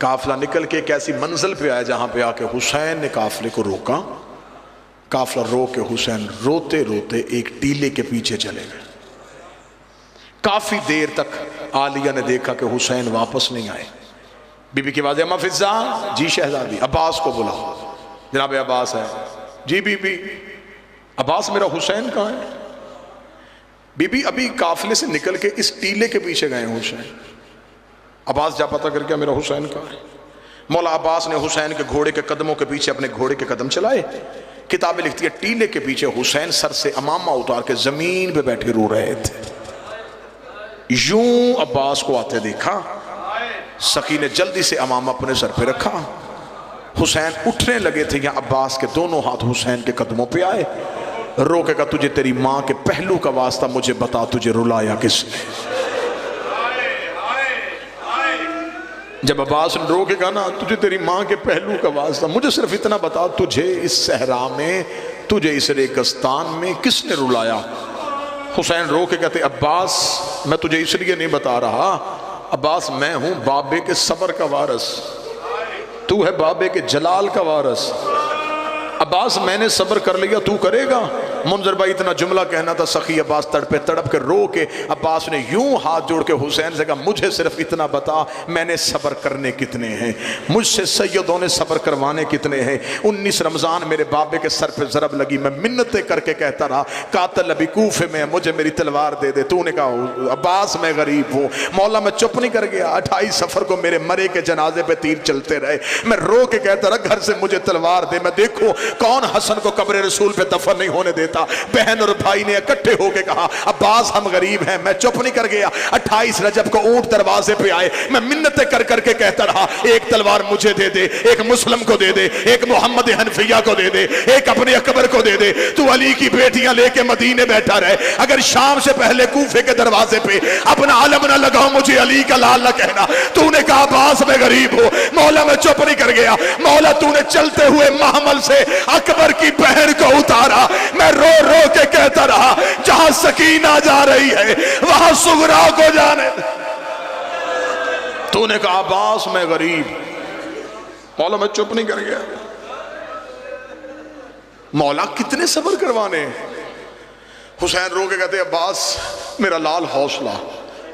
قافلہ نکل کے ایک ایسی منزل پہ آیا جہاں پہ آ کے حسین نے قافلے کو روکا. قافلہ رو کے حسین روتے روتے ایک ٹیلے کے پیچھے چلے گئے. کافی دیر تک عالیہ نے دیکھا کہ حسین واپس نہیں آئے. بی بی کی آواز اما فضا، جی شہزادی. عباس کو بلاؤ. جناب عباس ہے. G B be. عباس میرا حسین کہاں ہے؟ بی بی ابھی قافلے سے نکل کے اس ٹیلے کے پیچھے گئے ہیں حسین. عباس جا پتا کر کے میرا حسین کہاں ہے؟ مولا عباس نے حسین کے گھوڑے کے قدموں کے پیچھے اپنے گھوڑے کے قدم چلائے. کتابیں لکھتی ہے ٹیلے کے پیچھے حسین سر سے امامہ اتار کے زمین پہ بیٹھے رو رہے تھے. یوں عباس کو آتے دیکھا، سخی نے جلدی سے امامہ اپنے سر پہ رکھا. حسین اٹھنے لگے تھے یا عباس کے دونوں ہاتھ حسین کے قدموں پہ آئے. رو کے کہا تجھے تیری ماں کے پہلو کا واسطہ مجھے بتا تجھے رلایا کس نے؟ جب عباس نے رو کے کہا نا تجھے تیری ماں کے پہلو کا واسطہ مجھے صرف اتنا بتا تجھے اس صحرا میں، تجھے اس ریگستان میں کس نے رلایا؟ حسین رو کے کہتے عباس میں تجھے اس لیے نہیں بتا رہا، عباس میں ہوں بابے کے صبر کا وارث، تو ہے بابے کے جلال کا وارث. عباس میں نے صبر کر لیا، تو کرے گا؟ منظر بھائی اتنا جملہ کہنا تھا. سخی عباس تڑپے تڑپ کے رو کے عباس نے یوں ہاتھ جوڑ کے حسین سے کہا مجھے صرف اتنا بتا میں نے صبر کرنے کتنے ہیں، مجھ سے سیدوں نے صبر کروانے کتنے ہیں. 19 رمضان میرے بابے کے سر پہ ضرب لگی، میں منتیں کر کے کہتا رہا قاتل ابھی کوفے میں، مجھے میری تلوار دے دے. تو نے کہا عباس میں غریب ہوں. مولا میں چپ نہیں کر گیا. 28 سفر کو میرے مرے کے جنازے پہ تیر چلتے رہے. میں رو کے کہتا رہا گھر سے مجھے تلوار دے. میں دیکھو کون حسن کو قبر رسول پہ دفن نہیں ہونے دیتا. بہن اور بھائی نے اکٹھے ہو کے کہا عباس ہم غریب ہیں. میں چپ نہیں کر گیا. 28 رجب کو اونٹ دروازے پہ آئے. میں منتیں کر کر کے کہتا رہا ایک تلوار مجھے دے دے، ایک مسلم کو دے دے، ایک محمد حنفیہ کو دے دے، ایک اپنے اکبر کو دے دے. تو علی کی بیٹیاں لے کے مدینے بیٹھا رہے. اگر شام سے پہلے کوفے کے دروازے پہ اپنا علم نہ لگاؤ مجھے علی کا لال نہ کہنا. تو نے کہا عباس میں غریب ہوں. مولا میں چپ نہیں کر گیا. مولا تو نے چلتے ہوئے محمل سے اکبر کی بہن کو اتارا. میں رو رو کے کہتا رہا جہاں سکینہ جا رہی ہے وہاں صغرا کو جانے. تو نے کہا عباس میں غریب. مولا میں چپ نہیں کر گیا. مولا کتنے صبر کروانے. حسین رو کے کہتے عباس میرا لال حوصلہ،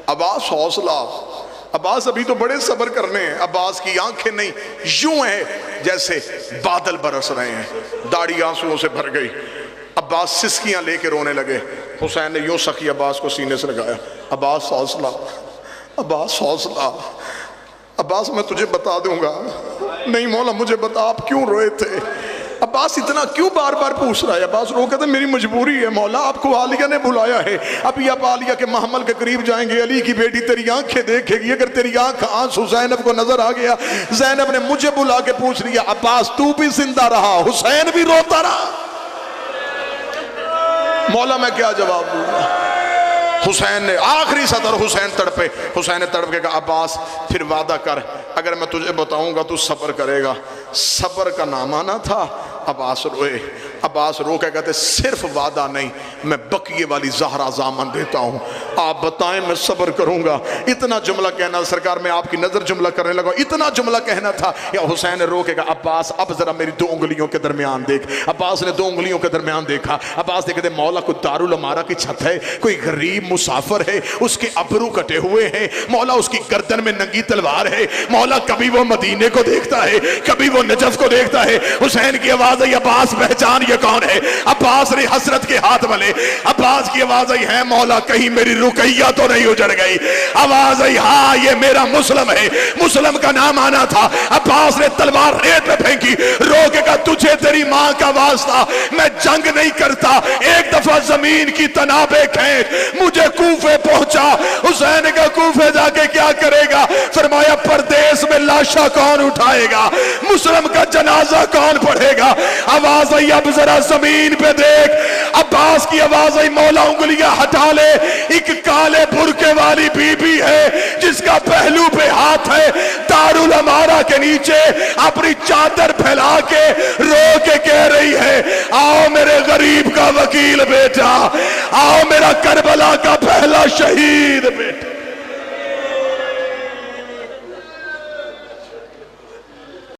عباس حوصلہ. عباس ابھی تو بڑے صبر کرنے ہیں. عباس کی آنکھیں نہیں یوں ہیں جیسے بادل برس رہے ہیں. داڑھی آنسوؤں سے بھر گئی. عباس سسکیاں لے کے رونے لگے. حسین نے یوں سخی عباس کو سینے سے لگایا. عباس حوصلہ، عباس حوصلہ. عباس میں تجھے بتا دوں گا. نہیں مولا مجھے بتا آپ کیوں روئے تھے؟ عباس اتنا کیوں بار بار پوچھ رہا ہے؟ عباس رو کہتے میری مجبوری ہے مولا، آپ کو عالیہ نے بلایا ہے. ابھی آپ عالیہ کے محمل کے قریب جائیں گے. علی کی بیٹی تیری آنکھیں دیکھے گی. اگر تیری آنکھ آنسو زینب کو نظر آ گیا. زینب نے مجھے بلا کے پوچھ لیا عباس تو بھی زندہ رہا، حسین بھی روتا رہا. مولا میں کیا جواب دوں گا؟ حسین نے آخری سطر حسین تڑپے. حسین نے تڑپ کے کہا عباس پھر وعدہ کر اگر میں تجھے بتاؤں گا تو صبر کرے گا. صبر کا نام آنا تھا. عباس روئے. عباس رو کے کہتے صرف وعدہ نہیں میں بقیے والی زہرا زامن دیتا ہوں، آپ بتائیں میں صبر کروں گا. اتنا جملہ کہنا سرکار میں آپ کی نظر جملہ کرنے لگا. اتنا جملہ کہنا تھا. یا حسین نے رو کے کہا عباس اب ذرا میری 2 انگلیوں کے درمیان دیکھ. عباس نے 2 انگلیوں کے درمیان دیکھا. عباس نے کہتے مولا کوئی دارالعمارہ کی چھت ہے، کوئی غریب مسافر ہے، اس کے ابرو کٹے ہوئے ہیں. مولا اس کی گردن میں ننگی تلوار ہے. مولا کبھی وہ مدینے کو دیکھتا ہے کبھی وہ نجف کو دیکھتا ہے. حسین کی آواز آئی عباس پہچان یہ کون ہے؟ عباس نے حسرت کے ہاتھ ملے. عباس کی آواز آئی ہے مولا کہیں میری رقیہ تو نہیں اجڑ گئی؟ آواز آئی ہاں یہ میرا مسلم ہے. مسلم کا نام آنا تھا. عباس نے تلوار ریت پہ پھینکی. رو کے کہا تجھے تیری ماں کا واسطہ میں جنگ نہیں کرتا. ایک دفعہ زمین کی تنابیں کھینچ مجھے کوفے پہنچا. حسین نے کہا کوفے جا کے کیا کرے گا؟ فرمایا پردیس میں لاشا کون اٹھائے گا؟ مسلم کا جنازہ کون پڑھے گا؟ آواز آئی اب ذرا زمین پہ دیکھ. عباس کی آواز آئی مولا انگلیاں ہٹا لے. ایک کالے برقے والی بی بی ہے جس کا پہلو پہ ہاتھ ہے. دارالعمارہ کے نیچے اپنی چادر پھیلا کے رو کے کہہ رہی ہے آؤ میرے غریب کا وکیل بیٹا، آؤ میرا کربلا کا پہلا شہید بیٹا.